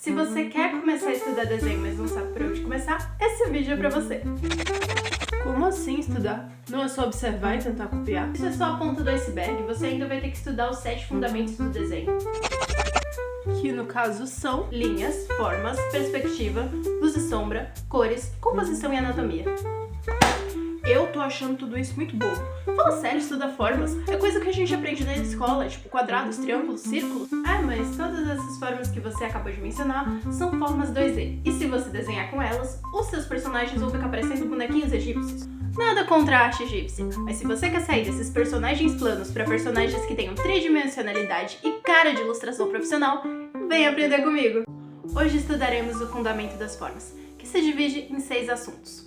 Se você quer começar a estudar desenho, mas não sabe por onde começar, esse vídeo é pra você. Como assim estudar? Não é só observar e tentar copiar? Isso é só a ponta do iceberg, você ainda vai ter que estudar os 7 fundamentos do desenho. Que no caso são linhas, formas, perspectiva, luz e sombra, cores, composição e anatomia. Eu tô achando tudo isso muito bobo. Fala sério, estudar formas. É coisa que a gente aprende na escola, tipo quadrados, triângulos, círculos. Mas todas essas formas que você acabou de mencionar são formas 2D. E se você desenhar com elas, os seus personagens vão ficar parecendo bonequinhos egípcios. Nada contra a arte egípcia, mas se você quer sair desses personagens planos para personagens que tenham tridimensionalidade e cara de ilustração profissional, vem aprender comigo! Hoje estudaremos o fundamento das formas, que se divide em 6 assuntos.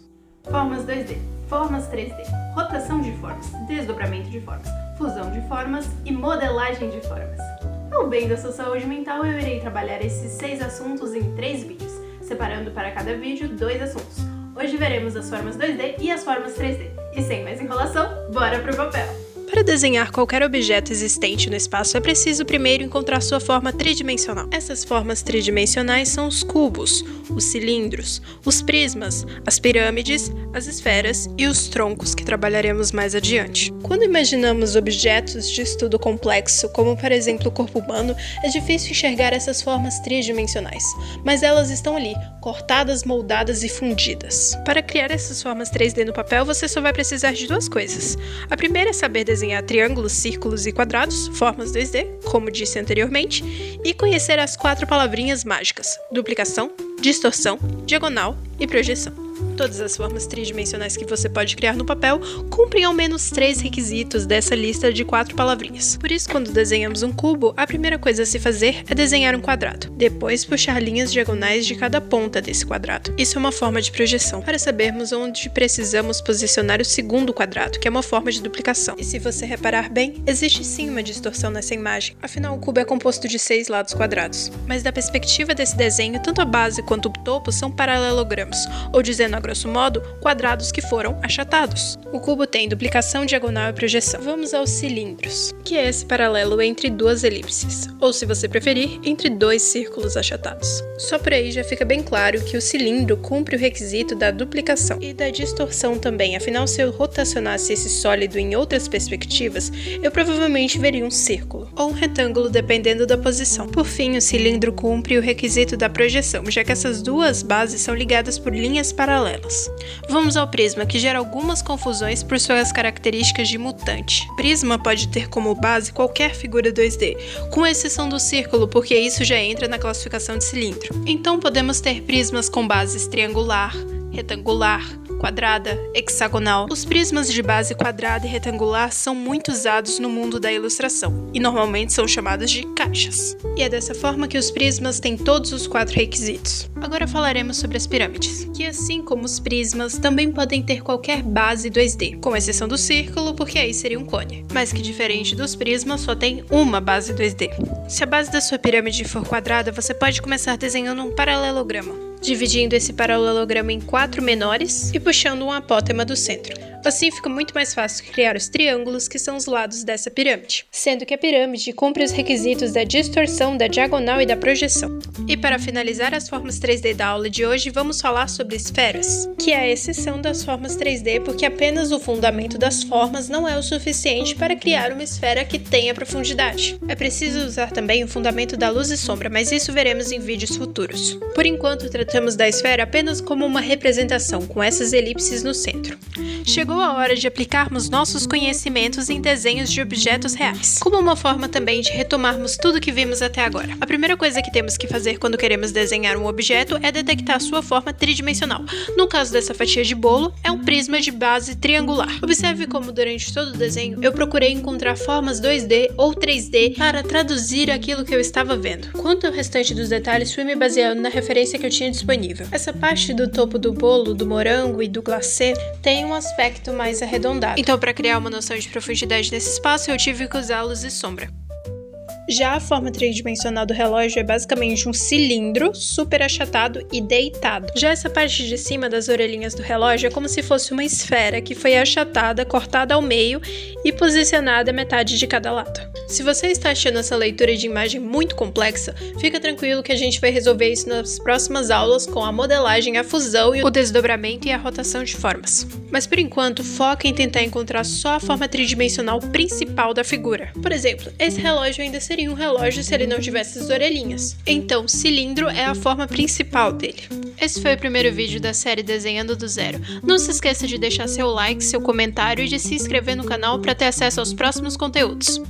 Formas 2D, formas 3D, rotação de formas, desdobramento de formas, fusão de formas e modelagem de formas. Ao bem da sua saúde mental, eu irei trabalhar esses 6 assuntos em 3 vídeos, separando para cada vídeo 2 assuntos. Hoje veremos as formas 2D e as formas 3D. E sem mais enrolação, bora pro papel! Para desenhar qualquer objeto existente no espaço, é preciso primeiro encontrar sua forma tridimensional. Essas formas tridimensionais são os cubos, os cilindros, os prismas, as pirâmides, as esferas e os troncos, que trabalharemos mais adiante. Quando imaginamos objetos de estudo complexo, como por exemplo o corpo humano, é difícil enxergar essas formas tridimensionais, mas elas estão ali, cortadas, moldadas e fundidas. Para criar essas formas 3D no papel, você só vai precisar de 2 coisas. A primeira é saber desenhar triângulos, círculos e quadrados, formas 2D, como disse anteriormente, e conhecer as 4 palavrinhas mágicas: duplicação, distorção, diagonal e projeção. Todas as formas tridimensionais que você pode criar no papel cumprem ao menos 3 requisitos dessa lista de 4 palavrinhas. Por isso, quando desenhamos um cubo, a primeira coisa a se fazer é desenhar um quadrado. Depois, puxar linhas diagonais de cada ponta desse quadrado. Isso é uma forma de projeção, para sabermos onde precisamos posicionar o segundo quadrado, que é uma forma de duplicação. E se você reparar bem, existe sim uma distorção nessa imagem. Afinal, o cubo é composto de 6 lados quadrados. Mas da perspectiva desse desenho, tanto a base quanto o topo são paralelogramas, ou dizendo a grosso modo, quadrados que foram achatados. O cubo tem duplicação, diagonal e projeção. Vamos aos cilindros, que é esse paralelo entre 2 elipses, ou se você preferir, entre 2 círculos achatados. Só por aí já fica bem claro que o cilindro cumpre o requisito da duplicação e da distorção também, afinal se eu rotacionasse esse sólido em outras perspectivas, eu provavelmente veria um círculo, ou um retângulo dependendo da posição. Por fim, o cilindro cumpre o requisito da projeção, já que essas 2 bases são ligadas por linhas paralelas. Vamos ao prisma, que gera algumas confusões por suas características de mutante. Prisma pode ter como base qualquer figura 2D, com exceção do círculo, porque isso já entra na classificação de cilindro. Então podemos ter prismas com bases triangular, retangular, quadrada, hexagonal. Os prismas de base quadrada e retangular são muito usados no mundo da ilustração e normalmente são chamados de caixas. E é dessa forma que os prismas têm todos os 4 requisitos. Agora falaremos sobre as pirâmides, que assim como os prismas também podem ter qualquer base 2D, com exceção do círculo, porque aí seria um cone, mas que diferente dos prismas só tem uma base 2D. Se a base da sua pirâmide for quadrada, você pode começar desenhando um paralelograma, dividindo esse paralelograma em 4 menores e puxando um apótema do centro. Assim fica muito mais fácil criar os triângulos, que são os lados dessa pirâmide, sendo que a pirâmide cumpre os requisitos da distorção, da diagonal e da projeção. E para finalizar as formas 3D da aula de hoje, vamos falar sobre esferas, que é a exceção das formas 3D, porque apenas o fundamento das formas não é o suficiente para criar uma esfera que tenha profundidade. É preciso usar também o fundamento da luz e sombra, mas isso veremos em vídeos futuros. Por enquanto, tratamos da esfera apenas como uma representação, com essas elipses no centro. Chegou a hora de aplicarmos nossos conhecimentos em desenhos de objetos reais, como uma forma também de retomarmos tudo que vimos até agora. A primeira coisa que temos que fazer quando queremos desenhar um objeto é detectar sua forma tridimensional. No caso dessa fatia de bolo, é um prisma de base triangular. Observe como durante todo o desenho eu procurei encontrar formas 2D ou 3D para traduzir aquilo que eu estava vendo. Quanto ao restante dos detalhes, fui me baseando na referência que eu tinha disponível. Essa parte do topo do bolo, do morango e do glacê tem um aspecto mais arredondado. Então, para criar uma noção de profundidade nesse espaço, eu tive que usar luz e sombra. Já a forma tridimensional do relógio é basicamente um cilindro super achatado e deitado. Já essa parte de cima das orelhinhas do relógio é como se fosse uma esfera que foi achatada, cortada ao meio e posicionada metade de cada lado. Se você está achando essa leitura de imagem muito complexa, fica tranquilo que a gente vai resolver isso nas próximas aulas com a modelagem, a fusão, o desdobramento e a rotação de formas. Mas por enquanto, foca em tentar encontrar só a forma tridimensional principal da figura. Por exemplo, esse relógio ainda seria um relógio se ele não tivesse as orelhinhas. Então, cilindro é a forma principal dele. Esse foi o primeiro vídeo da série Desenhando do Zero. Não se esqueça de deixar seu like, seu comentário e de se inscrever no canal para ter acesso aos próximos conteúdos.